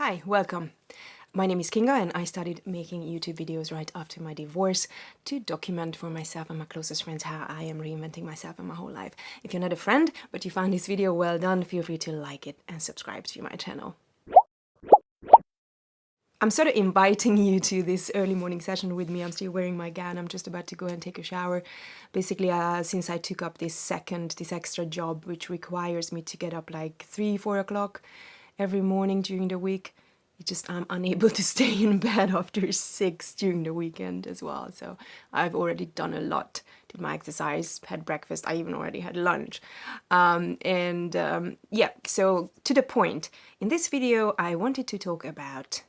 Hi, welcome. My name is Kinga and I started making YouTube videos right after my divorce to document for myself and my closest friends how I am reinventing myself in my whole life. If you're not a friend, but you found this video well done, feel free to like it and subscribe to my channel. I'm sort of inviting you to this early morning session with me. I'm still wearing my gown. I'm just about to go and take a shower. Basically, since I took up this extra job, which requires me to get up like 3-4 o'clock every morning during the week, I'm unable to stay in bed after 6 during the weekend as well. So I've already done a lot. Did my exercise, had breakfast, I even already had lunch. Yeah, so to the point. In this video, I wanted to talk about,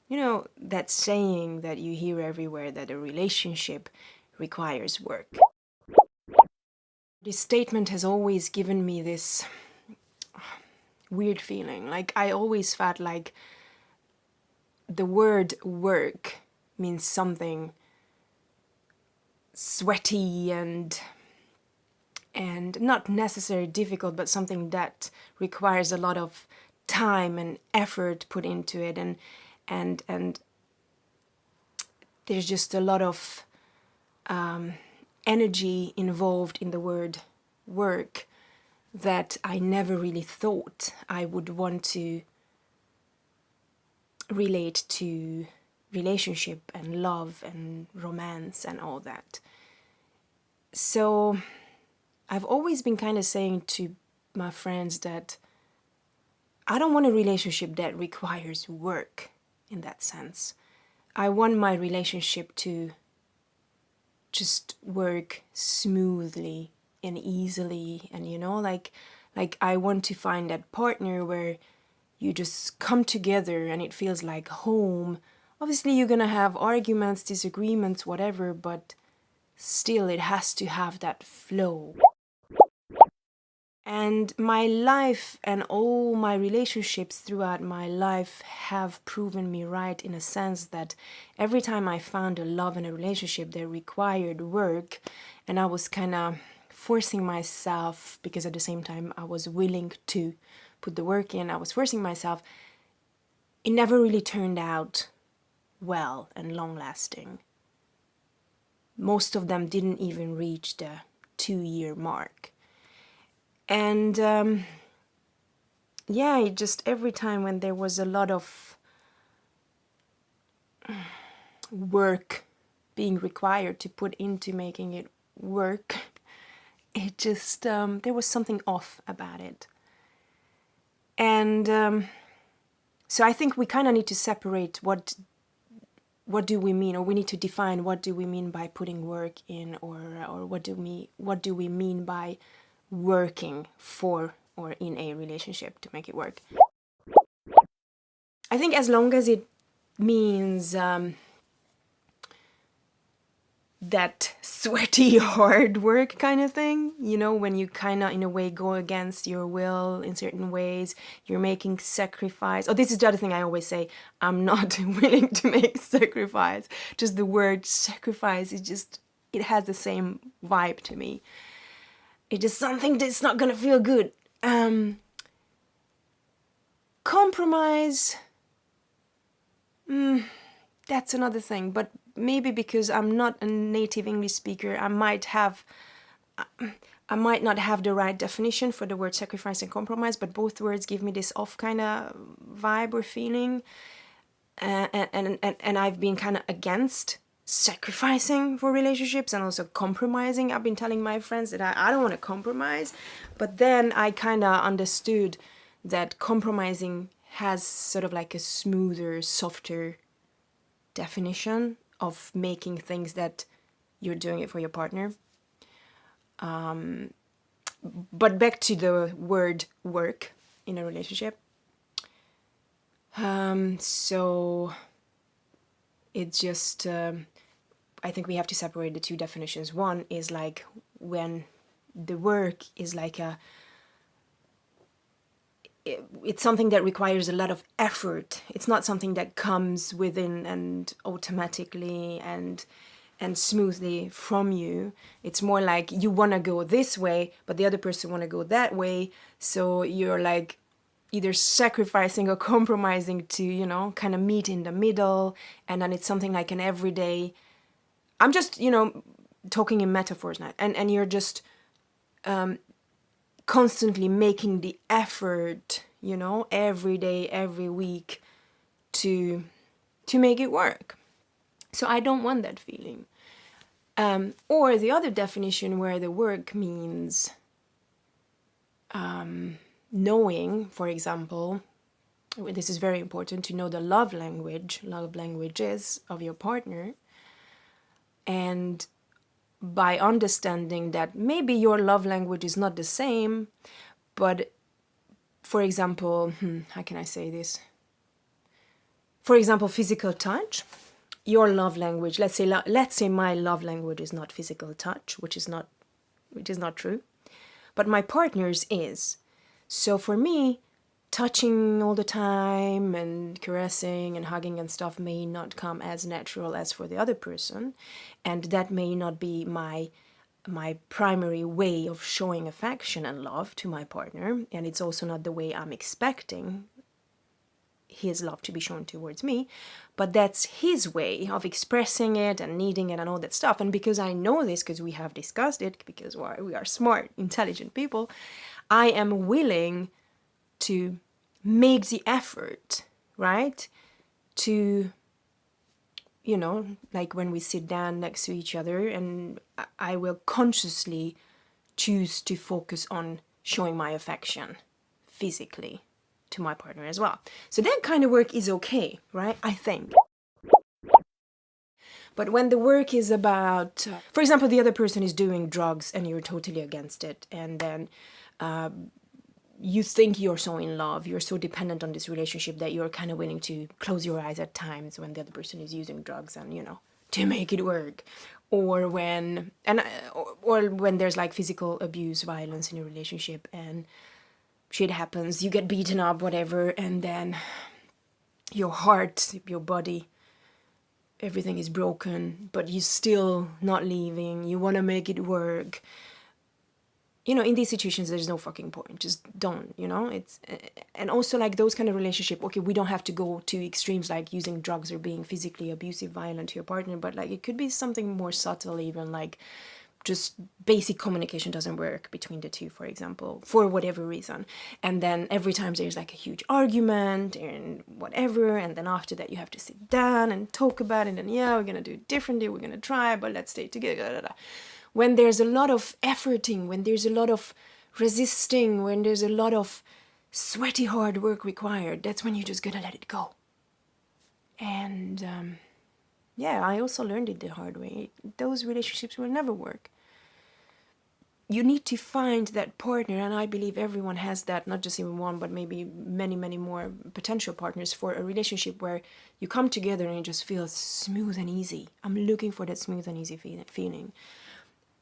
that saying that you hear everywhere that a relationship requires work. This statement has always given me this weird feeling. Like, I always felt like the word work means something sweaty and not necessarily difficult, but something that requires a lot of time and effort put into it, and there's just a lot of energy involved in the word work that I never really thought I would want to relate to relationship and love and romance and all that. So I've always been kind of saying to my friends that I don't want a relationship that requires work in that sense. I want my relationship to just work smoothly and easily, and like I want to find that partner where you just come together and it feels like home. Obviously you're gonna have arguments, disagreements, whatever, but still it has to have that flow. And my life and all my relationships throughout my life have proven me right, in a sense that every time I found a love in a relationship that required work, and I was kind of forcing myself, because at the same time I was willing to put the work in, I was forcing myself, it never really turned out well and long-lasting. Most of them didn't even reach the 2-year mark. And yeah, just every time when there was a lot of work being required to put into making it work, it just, there was something off about it. And so I think we kind of need to separate what do we mean, or we need to define what do we mean by putting work in, or what do we mean by working for or in a relationship to make it work. I think as long as it means that sweaty hard work kind of thing, when you kind of in a way go against your will in certain ways, you're making sacrifice. Oh, this is the other thing I always say, I'm not willing to make sacrifice. Just the word sacrifice is just, it has the same vibe to me. It's just something that's not gonna feel good. Compromise, that's another thing, but maybe because I'm not a native English speaker, I might not have the right definition for the word sacrifice and compromise, but both words give me this off kind of vibe or feeling, and I've been kind of against sacrificing for relationships and also compromising. I've been telling my friends that I don't want to compromise, but then I kind of understood that compromising has sort of like a smoother, softer definition of making things that you're doing it for your partner. But back to the word work in a relationship. So it's just, I think we have to separate the two definitions. One is like when the work is like it's something that requires a lot of effort. It's not something that comes within and automatically and smoothly from you. It's more like you want to go this way, but the other person want to go that way. So you're like either sacrificing or compromising to, kind of meet in the middle. And then it's something like an everyday, I'm just, talking in metaphors now. And you're just constantly making the effort, every day, every week to make it work. So I don't want that feeling. Or the other definition where the work means knowing, for example, this is very important, to know the love languages of your partner. And by understanding that maybe your love language is not the same, but for example, how can I say this? For example, physical touch. Your love language, let's say my love language is not physical touch, which is not true, but my partner's is. So for me, touching all the time and caressing and hugging and stuff may not come as natural as for the other person, and that may not be my primary way of showing affection and love to my partner, and it's also not the way I'm expecting his love to be shown towards me, but that's his way of expressing it and needing it and all that stuff. And because I know this, because we have discussed it, because we are smart, intelligent people, I am willing to make the effort, right, to, like when we sit down next to each other, and I will consciously choose to focus on showing my affection physically to my partner as well. So that kind of work is okay, right? I think. But when the work is about, for example, the other person is doing drugs and you're totally against it, and then you think you're so in love, you're so dependent on this relationship that you're kind of willing to close your eyes at times when the other person is using drugs and, to make it work. Or when there's like physical abuse, violence in a relationship, and shit happens, you get beaten up, whatever, and then your heart, your body, everything is broken, but you're still not leaving, you want to make it work. In these situations, there's no fucking point. Just don't, it's, and also like those kind of relationship, okay, we don't have to go to extremes like using drugs or being physically abusive, violent to your partner, but like it could be something more subtle, even like just basic communication doesn't work between the two, for example, for whatever reason. And then every time there's like a huge argument and whatever, and then after that you have to sit down and talk about it, and we're gonna do it differently, we're gonna try, but let's stay together. When there's a lot of efforting, when there's a lot of resisting, when there's a lot of sweaty hard work required, that's when you just gotta let it go. And I also learned it the hard way. Those relationships will never work. You need to find that partner, and I believe everyone has that, not just even one, but maybe many, many more potential partners for a relationship where you come together and it just feels smooth and easy. I'm looking for that smooth and easy feeling.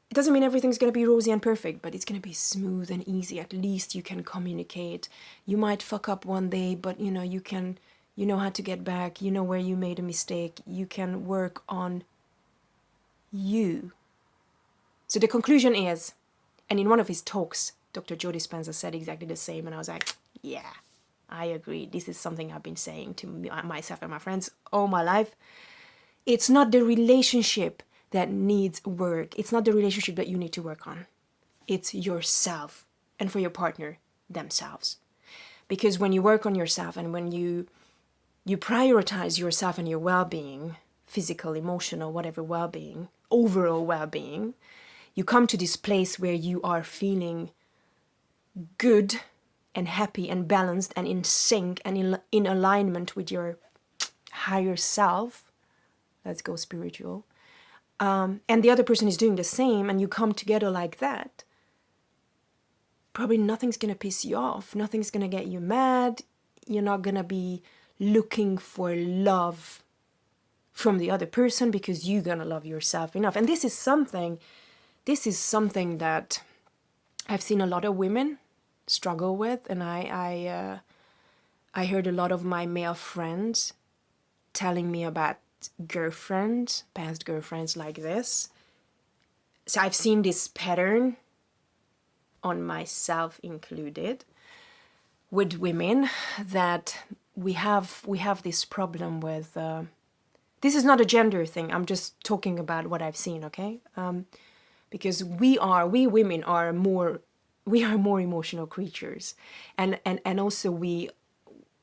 It doesn't mean everything's going to be rosy and perfect, but it's going to be smooth and easy. At least you can communicate. You might fuck up one day, but you know how to get back. You know where you made a mistake. You can work on you. So the conclusion is, and in one of his talks, Dr. Joe Dispenza said exactly the same, and I was like, yeah, I agree. This is something I've been saying to myself and my friends all my life. It's not the relationship that needs work. It's not the relationship that you need to work on. It's yourself, and for your partner, themselves. Because when you work on yourself and when you prioritize yourself and your well-being, physical, emotional, whatever well-being, overall well-being, you come to this place where you are feeling good and happy and balanced and in sync and in alignment with your higher self. Let's go spiritual. And the other person is doing the same, and you come together like that. Probably nothing's going to piss you off. Nothing's going to get you mad. You're not going to be looking for love from the other person because you're going to love yourself enough. And this is something that I've seen a lot of women struggle with, and I heard a lot of my male friends telling me about past girlfriends like this. So I've seen this pattern on myself included. with women that we have this problem with. This is not a gender thing. I'm just talking about what I've seen, okay? Because we women are more emotional creatures, and also we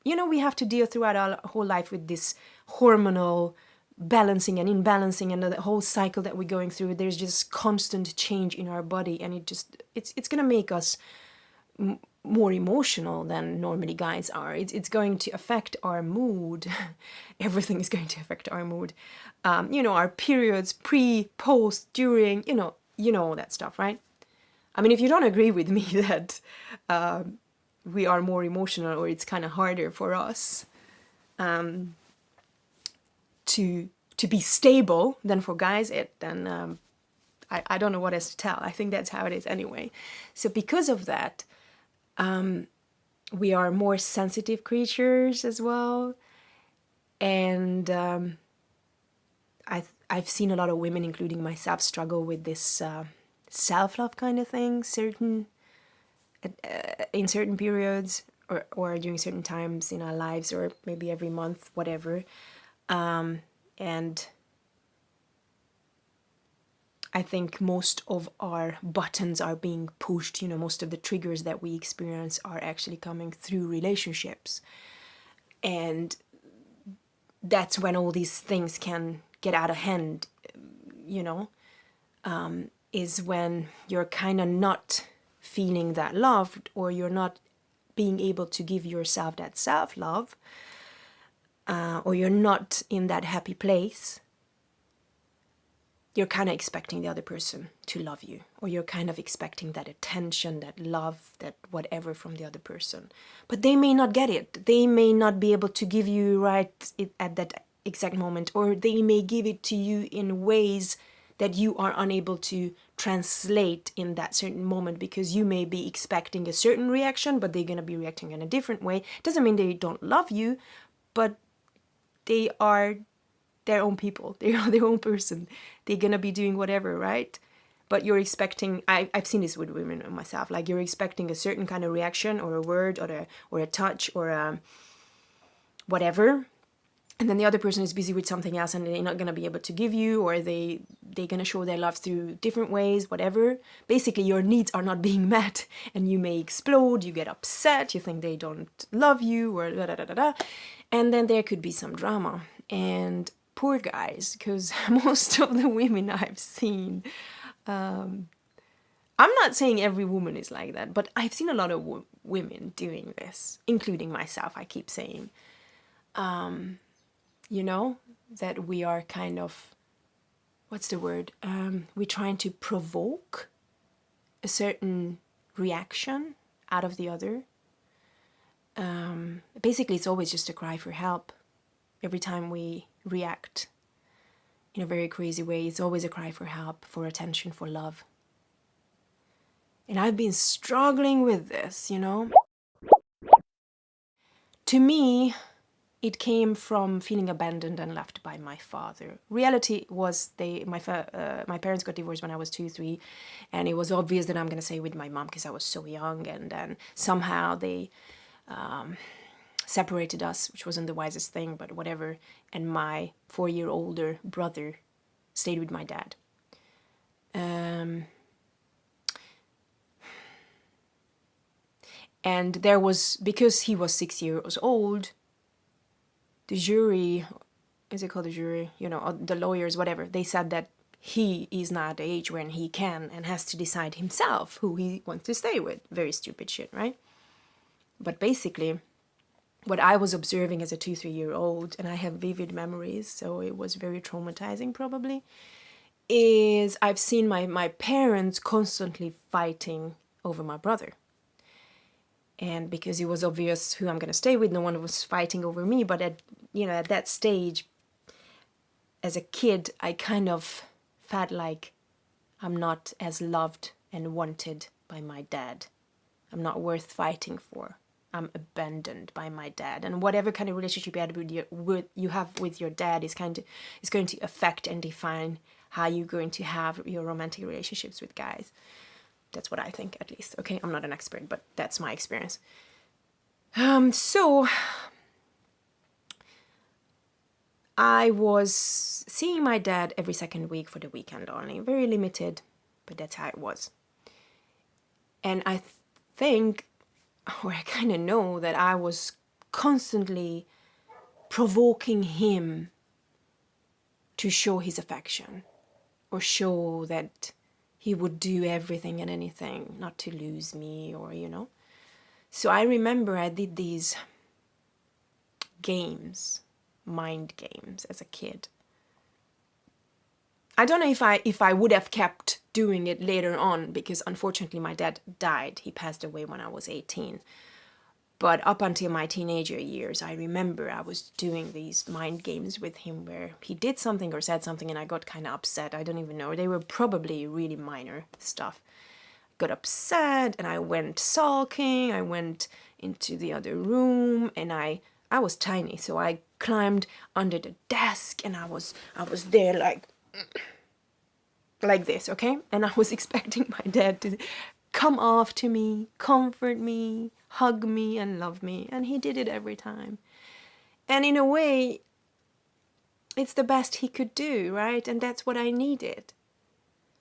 have to deal throughout our whole life with this hormonal balancing and imbalancing and the whole cycle that we're going through. There's just constant change in our body, and it's gonna make us more emotional than normally guys are. It's going to affect our mood. Everything is going to affect our mood. Our periods, pre, post, during, all that stuff, right? I mean, if you don't agree with me that we are more emotional, or it's kind of harder for us to be stable than for guys, then I don't know what else to tell. I think that's how it is anyway. So because of that, we are more sensitive creatures as well, and I've seen a lot of women, including myself, struggle with this self-love kind of thing, in certain periods, or during certain times in our lives, or maybe every month, whatever, and I think most of our buttons are being pushed. Most of the triggers that we experience are actually coming through relationships. And that's when all these things can get out of hand, is when you're kind of not feeling that loved, or you're not being able to give yourself that self-love, or you're not in that happy place. You're kind of expecting the other person to love you, or you're kind of expecting that attention, that love, that whatever from the other person. But they may not get it. They may not be able to give you right at that exact moment, or they may give it to you in ways that you are unable to translate in that certain moment, because you may be expecting a certain reaction, but they're going to be reacting in a different way. Doesn't mean they don't love you, but they are their own people. They are their own person. They're gonna be doing whatever, right? But you're expecting, I've seen this with women and myself, like you're expecting a certain kind of reaction, or a word, or a touch, or a whatever, and then the other person is busy with something else, and they're not gonna be able to give you, or they're gonna show their love through different ways, whatever. Basically, your needs are not being met, and you may explode, you get upset, you think they don't love you, or da da da da da, and then there could be some drama. And poor guys, because most of the women I've seen, I'm not saying every woman is like that, but I've seen a lot of women doing this, including myself, I keep saying. That we are kind of, what's the word? We're trying to provoke a certain reaction out of the other. Basically, it's always just a cry for help. Every time we react in a very crazy way, it's always a cry for help, for attention, for love. And I've been struggling with this, To me, it came from feeling abandoned and left by my father. Reality was my parents got divorced when I was 2, 3, and it was obvious that I'm going to stay with my mom because I was so young, and then somehow they separated us, which wasn't the wisest thing, but whatever. And my 4-year older brother stayed with my dad. And there was, because he was 6 years old, the jury, is it called the jury? The lawyers, whatever, they said that he is not at the age when he can and has to decide himself who he wants to stay with. Very stupid shit, right? But basically, what I was observing as a 2, 3-year-old, and I have vivid memories, so it was very traumatizing probably, is I've seen my parents constantly fighting over my brother. And because it was obvious who I'm going to stay with, no one was fighting over me. But at that stage, as a kid, I kind of felt like I'm not as loved and wanted by my dad. I'm not worth fighting for. I'm abandoned by my dad. And whatever kind of relationship you have with your dad is going to affect and define how you're going to have your romantic relationships with guys. That's what I think, at least. Okay, I'm not an expert, but that's my experience. So I was seeing my dad every second week for the weekend only. Very limited, but that's how it was. And I think, or I kind of know, that I was constantly provoking him to show his affection, or show that he would do everything and anything not to lose me, or, you know. So I remember I did these games, mind games, as a kid. I don't know if I would have kept doing it later on, because unfortunately my dad died. He passed away when I was 18. But up until my teenager years, I remember I was doing these mind games with him where he did something or said something and I got kind of upset. I don't even know. They were probably really minor stuff. Got upset and I went sulking. I went into the other room and I was tiny, so I climbed under the desk and I was there like this, okay? And I was expecting my dad to come after me, comfort me, hug me and love me, and he did it every time. And in a way, it's the best he could do, right? And that's what I needed.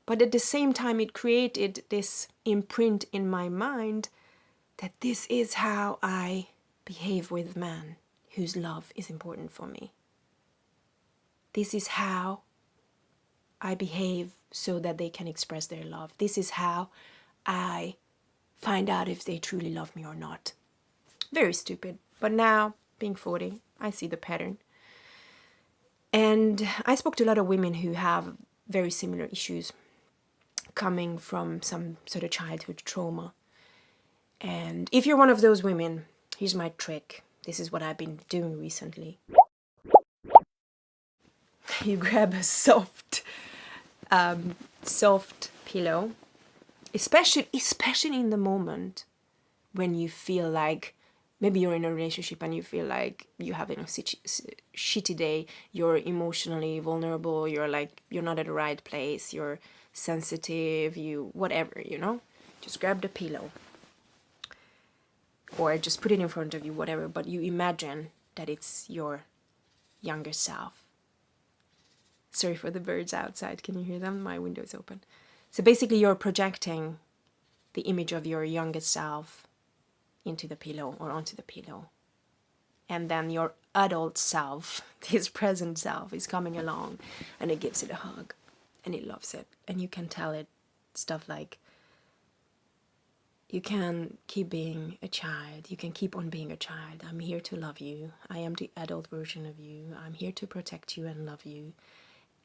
But at the same time, it created this imprint in my mind that this is how I behave with men whose love is important for me. This is how I behave so that they can express their love. This is how I find out if they truly love me or not. Very stupid. But now, being 40, I see the pattern. And I spoke to a lot of women who have very similar issues coming from some sort of childhood trauma. And if you're one of those women, here's my trick. This is what I've been doing recently. You grab a soft pillow, especially in the moment when you feel like maybe you're in a relationship and you feel like you're having a shitty day, you're emotionally vulnerable, you're not at the right place, you're sensitive, whatever, you know. Just grab the pillow or just put it in front of you, whatever, but you imagine that it's your younger self. Sorry for the birds outside, can you hear them? My window is open. So basically you're projecting the image of your younger self into the pillow or onto the pillow. And then your adult self, this present self, is coming along and it gives it a hug and it loves it. And you can tell it stuff like, you can keep being a child. You can keep on being a child. I'm here to love you. I am the adult version of you. I'm here to protect you and love you.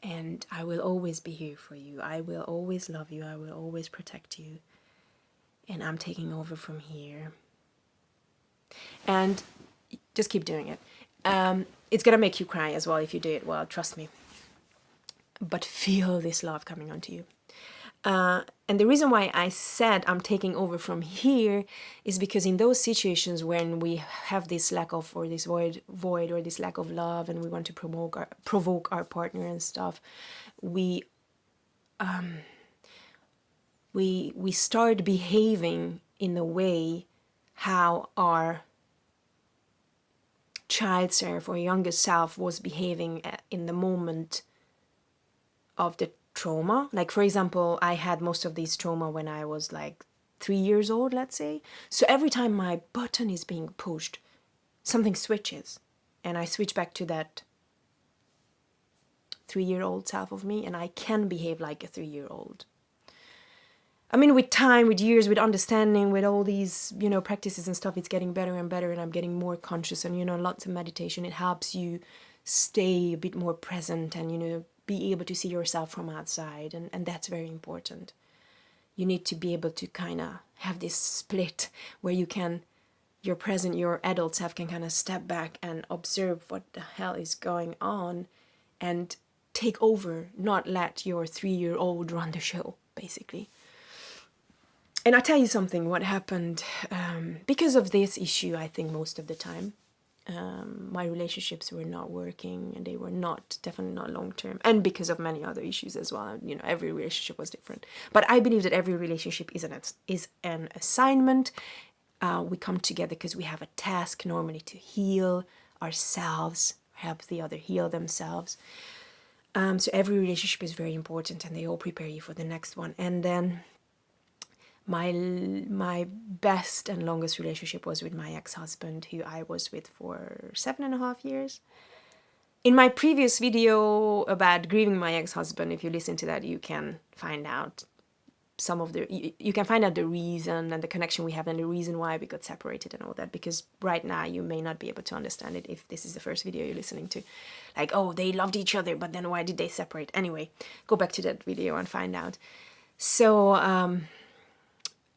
And I will always be here for you. I will always love you. I will always protect you. And I'm taking over from here. And just keep doing it. It's going to make you cry as well if you do it well, trust me. But feel this love coming onto you. And the reason why I said I'm taking over from here is because in those situations when we have this lack of, or this void or this lack of love, and we want to provoke our partner and stuff, we start behaving in a way how our child self or younger self was behaving in the moment of the trauma. Like, for example, I had most of these trauma when I was like 3 years old, let's say. So every time my button is being pushed, something switches. And I switch back to that 3-year-old self of me, and I can behave like a 3-year-old. I mean, with time, with years, with understanding, with all these, practices and stuff, it's getting better and better, and I'm getting more conscious, and, lots of meditation. It helps you stay a bit more present and, be able to see yourself from outside, and that's very important. You need to be able to kind of have this split where your adult self can kind of step back and observe what the hell is going on and take over, not let your 3-year-old run the show, basically. And I'll tell you something, what happened, because of this issue, I think most of the time, my relationships were not working, and they were definitely not long-term, and because of many other issues as well. Every relationship was different. But I believe that every relationship is an assignment, We come together because we have a task normally to heal ourselves, help the other heal themselves. So every relationship is very important, and they all prepare you for the next one. And then my best and longest relationship was with my ex-husband, who I was with for 7.5 years. In my previous video about grieving my ex-husband, if you listen to that, you can find out you can find out the reason and the connection we have and the reason why we got separated and all that, because right now you may not be able to understand it if this is the first video you're listening to. Like, oh, they loved each other, but then why did they separate? Anyway, go back to that video and find out. So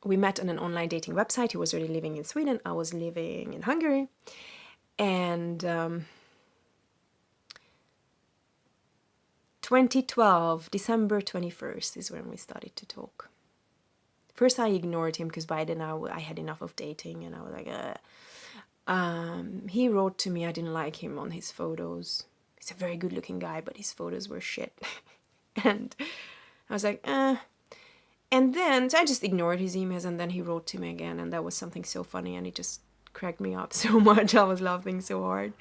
we met on an online dating website. He was already living in Sweden. I was living in Hungary. And 2012, December 21st is when we started to talk. First, I ignored him because by then I had enough of dating, and I was like, he wrote to me. I didn't like him on his photos. He's a very good-looking guy, but his photos were shit. And I was like, And then, so I just ignored his emails, and then he wrote to me again, and that was something so funny, and it just cracked me up so much. I was laughing so hard.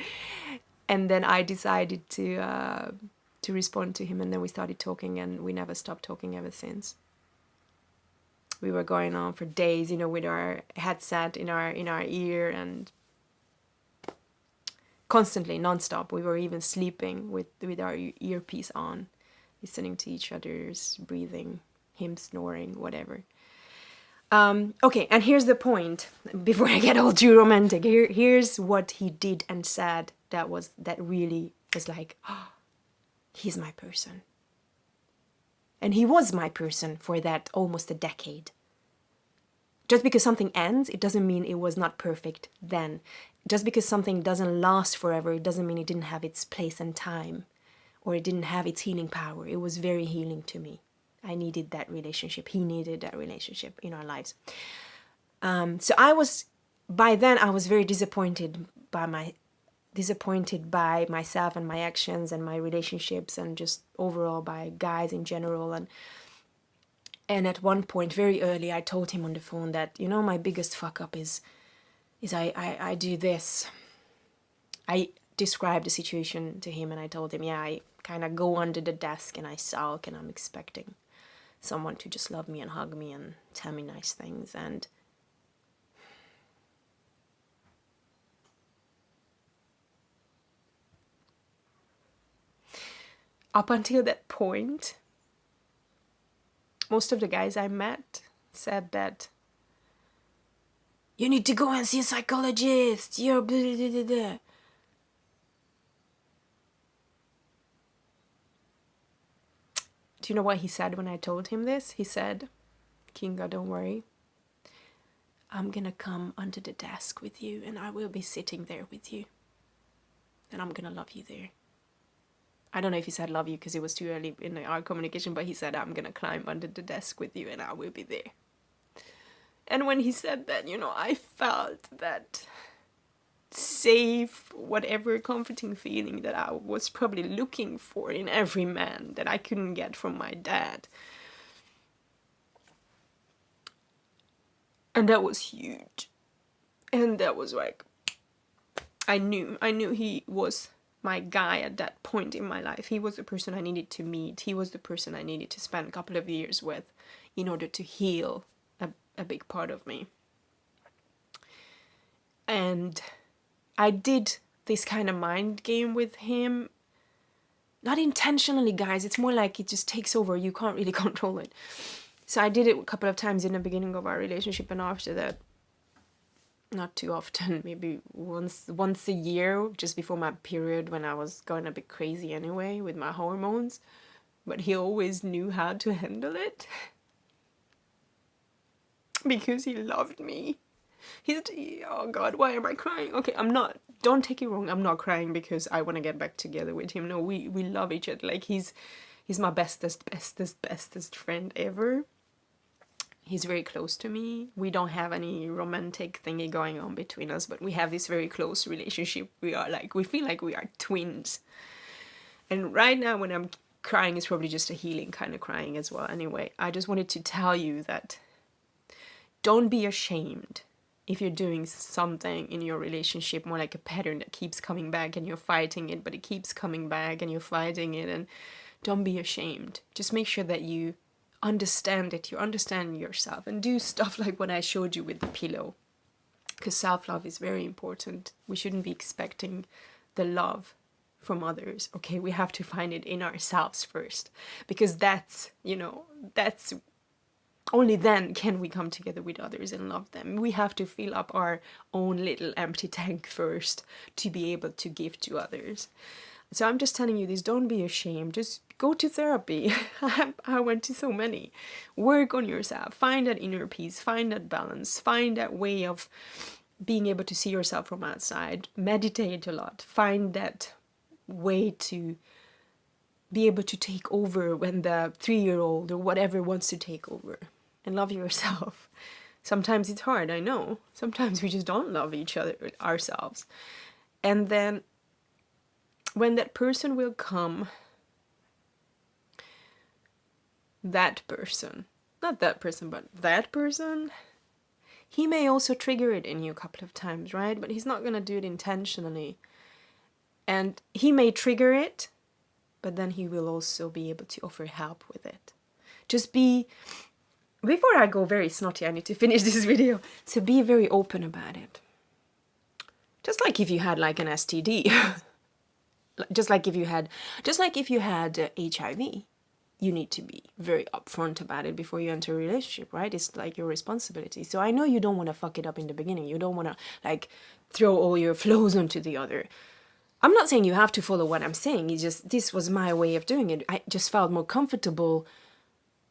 And then I decided to respond to him, and then we started talking, and we never stopped talking ever since. We were going on for days, with our headset in our ear, and constantly, non-stop. We were even sleeping with our earpiece on, listening to each other's breathing, him snoring, whatever. Okay, and here's the point. Before I get all too romantic, here's what he did and said that really was like, oh, he's my person. And he was my person for that almost a decade. Just because something ends, it doesn't mean it was not perfect then. Just because something doesn't last forever, it doesn't mean it didn't have its place and time, or it didn't have its healing power. It was very healing to me. I needed that relationship. He needed that relationship in our lives. So by then I was very disappointed by myself and my actions and my relationships, and just overall by guys in general. And at one point, very early, I told him on the phone that, my biggest fuck up is I do this. I described the situation to him, and I told him, I kind of go under the desk and I sulk, and I'm expecting someone to just love me and hug me and tell me nice things. And up until that point, most of the guys I met said that you need to go and see a psychologist, you're blah, blah, blah, blah. Do you know what he said when I told him this? He said, Kinga, don't worry. I'm gonna come under the desk with you, and I will be sitting there with you. And I'm gonna love you there. I don't know if he said love you because it was too early in our communication, but he said, I'm gonna climb under the desk with you and I will be there. And when he said that, I felt that safe, whatever comforting feeling that I was probably looking for in every man that I couldn't get from my dad. And that was huge. And that was like, I knew he was my guy at that point in my life. He was the person I needed to meet. He was the person I needed to spend a couple of years with in order to heal a big part of me. And I did this kind of mind game with him. Not intentionally, guys. It's more like it just takes over. You can't really control it. So I did it a couple of times in the beginning of our relationship, and after that, not too often, maybe once a year, just before my period, when I was going a bit crazy anyway with my hormones. But he always knew how to handle it. Because he loved me. Oh God, why am I crying? Okay, I'm not. Don't take it wrong. I'm not crying because I want to get back together with him. No, we love each other. Like, he's my bestest friend ever. He's very close to me. We don't have any romantic thingy going on between us, but we have this very close relationship. We feel like we are twins. And right now when I'm crying, it's probably just a healing kind of crying as well. Anyway, I just wanted to tell you that don't be ashamed if you're doing something in your relationship, more like a pattern that keeps coming back and you're fighting it, but it keeps coming back and you're fighting it, and don't be ashamed. Just make sure that you understand it, you understand yourself, and do stuff like what I showed you with the pillow. Because self-love is very important. We shouldn't be expecting the love from others. Okay, we have to find it in ourselves first. Because that's, that's only then can we come together with others and love them. We have to fill up our own little empty tank first to be able to give to others. So I'm just telling you this, don't be ashamed. Just go to therapy. I went to so many. Work on yourself. Find that inner peace. Find that balance. Find that way of being able to see yourself from outside. Meditate a lot. Find that way to be able to take over when the 3-year-old or whatever wants to take over. And love yourself. Sometimes it's hard, I know. Sometimes we just don't love each other, ourselves. And then when that person will come, that person, not that person, but that person, he may also trigger it in you a couple of times, right? But he's not going to do it intentionally. And he may trigger it, but then he will also be able to offer help with it. Just be, before I go very snotty, I need to finish this video, so be very open about it. Just like if you had like an STD. Just like if you had HIV, you need to be very upfront about it before you enter a relationship, right? It's like your responsibility. So I know you don't want to fuck it up in the beginning. You don't want to like throw all your flows onto the other. I'm not saying you have to follow what I'm saying. It's just, this was my way of doing it. I just felt more comfortable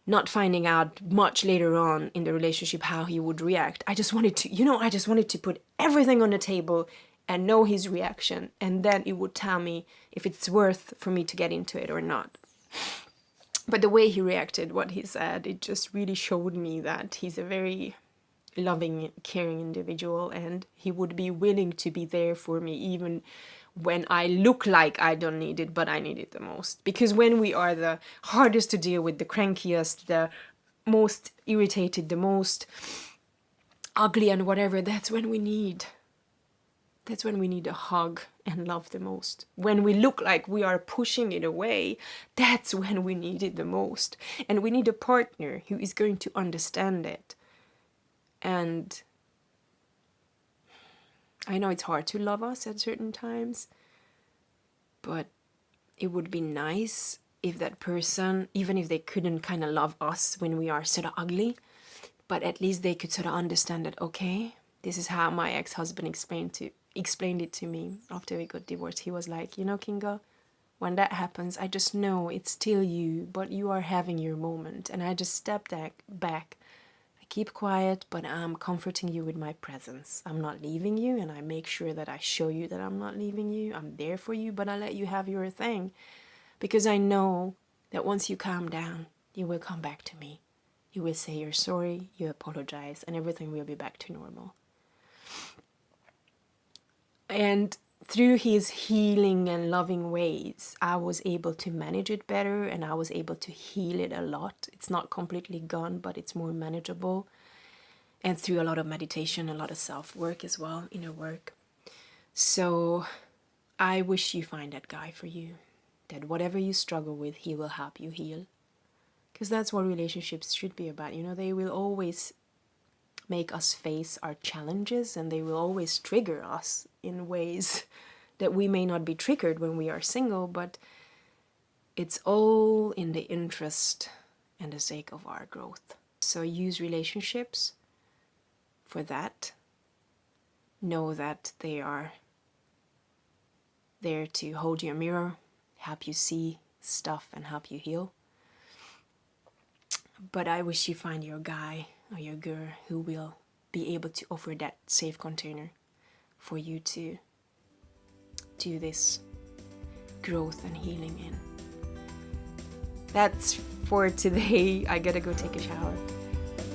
not finding out much later on in the relationship how he would react. I just wanted to put everything on the table and know his reaction, and then it would tell me if it's worth for me to get into it or not. But the way he reacted, what he said, it just really showed me that he's a very loving, caring individual, and he would be willing to be there for me even when I look like I don't need it, but I need it the most. Because when we are the hardest to deal with, the crankiest, the most irritated, the most ugly and whatever, that's when we need a hug and love the most. When we look like we are pushing it away, that's when we need it the most. And we need a partner who is going to understand it. And I know it's hard to love us at certain times, but it would be nice if that person, even if they couldn't kind of love us when we are sort of ugly, but at least they could sort of understand that, okay, this is how my ex-husband explained it to me after we got divorced. He was like, Kinga, when that happens, I just know it's still you, but you are having your moment. And I just stepped back. I keep quiet, but I'm comforting you with my presence. I'm not leaving you, and I make sure that I show you that I'm not leaving you. I'm there for you, but I let you have your thing. Because I know that once you calm down, you will come back to me. You will say you're sorry, you apologize, and everything will be back to normal. And through his healing and loving ways, I was able to manage it better, and I was able to heal it a lot. It's not completely gone, but it's more manageable. And through a lot of meditation, a lot of self-work as well, inner work. So I wish you find that guy for you. That whatever you struggle with, he will help you heal. Because that's what relationships should be about. They will always make us face our challenges, and they will always trigger us in ways that we may not be triggered when we are single, but it's all in the interest and the sake of our growth. So use relationships for that. Know that they are there to hold you a mirror, help you see stuff, and help you heal. But I wish you find your guy or your girl who will be able to offer that safe container for you to do this growth and healing in. That's for today. I gotta go take a shower.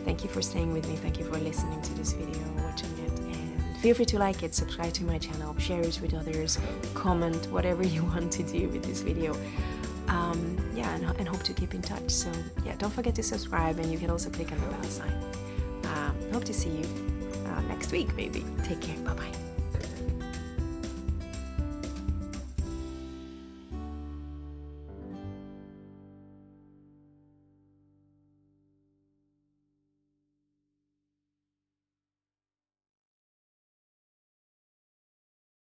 Thank you for staying with me. Thank you for listening to this video, watching it, and feel free to like it, subscribe to my channel, share it with others, comment, whatever you want to do with this video. And hope to keep in touch. So don't forget to subscribe, and you can also click on the bell sign. Hope to see you next week maybe. Take care. Bye bye.